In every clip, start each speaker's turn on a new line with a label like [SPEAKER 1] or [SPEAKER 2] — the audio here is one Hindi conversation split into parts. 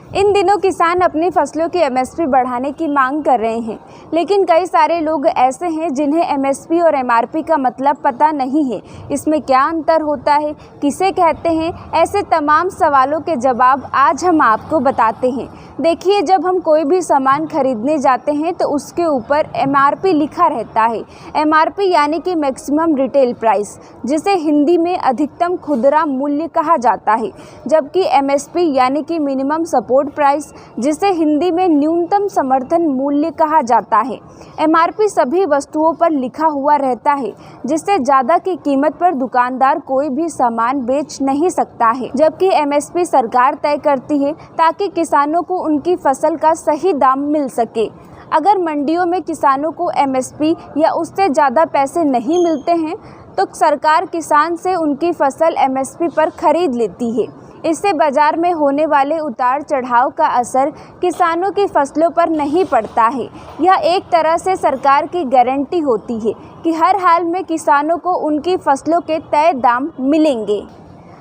[SPEAKER 1] इन दिनों किसान अपनी फसलों की एमएसपी बढ़ाने की मांग कर रहे हैं, लेकिन कई सारे लोग ऐसे हैं जिन्हें एमएसपी और एमआरपी का मतलब पता नहीं है। इसमें क्या अंतर होता है, किसे कहते हैं, ऐसे तमाम सवालों के जवाब आज हम आपको बताते हैं। देखिए, जब हम कोई भी सामान खरीदने जाते हैं तो उसके ऊपर एमआरपी लिखा रहता है। एमआरपी यानी कि मैक्सिमम रिटेल प्राइस, जिसे हिंदी में अधिकतम खुदरा मूल्य कहा जाता है, जबकि एमएसपी यानी कि मिनिमम सपोर्ट प्राइस, जिसे हिंदी में न्यूनतम समर्थन मूल्य कहा जाता है। एमआरपी सभी वस्तुओं पर लिखा हुआ रहता है, जिससे ज़्यादा की कीमत पर दुकानदार कोई भी सामान बेच नहीं सकता है, जबकि एमएसपी सरकार तय करती है ताकि किसानों को उनकी फसल का सही दाम मिल सके। अगर मंडियों में किसानों को एमएसपी या उससे ज़्यादा पैसे नहीं मिलते हैं तो सरकार किसान से उनकी फसल एमएसपी पर खरीद लेती है। इससे बाजार में होने वाले उतार चढ़ाव का असर किसानों की फसलों पर नहीं पड़ता है। यह एक तरह से सरकार की गारंटी होती है कि हर हाल में किसानों को उनकी फसलों के तय दाम मिलेंगे।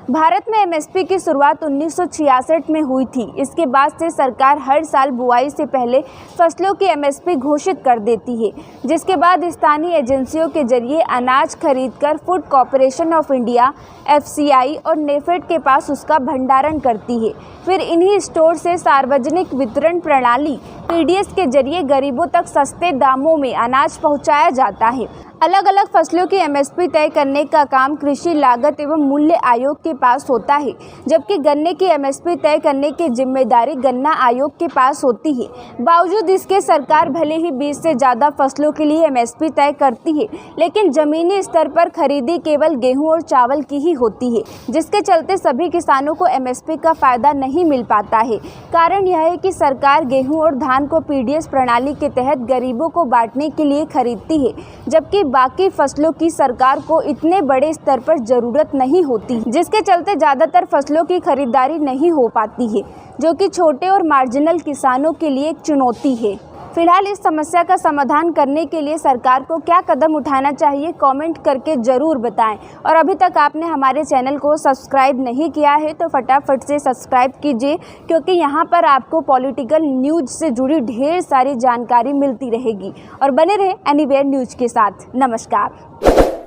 [SPEAKER 1] भारत में एमएसपी की शुरुआत 1966 में हुई थी। इसके बाद से सरकार हर साल बुआई से पहले फसलों की एमएसपी घोषित कर देती है, जिसके बाद स्थानीय एजेंसियों के जरिए अनाज खरीदकर food corporation of India (FCI) और नेफेड के पास उसका भंडारण करती है। फिर इन्हीं स्टोर से सार्वजनिक वितरण प्रणाली (पीडीएस) के जरिए गरीबों तक सस्ते दामों में अनाज पहुंचाया जाता है। अलग अलग फसलों की एमएसपी तय करने का काम कृषि लागत एवं मूल्य आयोग के पास होता है, जबकि गन्ने की एमएसपी तय करने की जिम्मेदारी गन्ना आयोग के पास होती है। बावजूद इसके सरकार भले ही 20 से ज़्यादा फसलों के लिए एमएसपी तय करती है, लेकिन ज़मीनी स्तर पर खरीदी केवल गेहूं और चावल की ही होती है, जिसके चलते सभी किसानों को एमएसपी का फायदा नहीं मिल पाता है। कारण यह है कि सरकार गेहूँ और धान को पीडीएस प्रणाली के तहत गरीबों को बांटने के लिए खरीदती है, जबकि बाकी फसलों की सरकार को इतने बड़े स्तर पर जरूरत नहीं होती, जिसके चलते ज़्यादातर फसलों की खरीदारी नहीं हो पाती है, जो कि छोटे और मार्जिनल किसानों के लिए एक चुनौती है। फिलहाल इस समस्या का समाधान करने के लिए सरकार को क्या कदम उठाना चाहिए, कमेंट करके ज़रूर बताएं। और अभी तक आपने हमारे चैनल को सब्सक्राइब नहीं किया है तो फटाफट से सब्सक्राइब कीजिए, क्योंकि यहाँ पर आपको पॉलिटिकल न्यूज़ से जुड़ी ढेर सारी जानकारी मिलती रहेगी। और बने रहे एनीवेयर न्यूज़ के साथ। नमस्कार।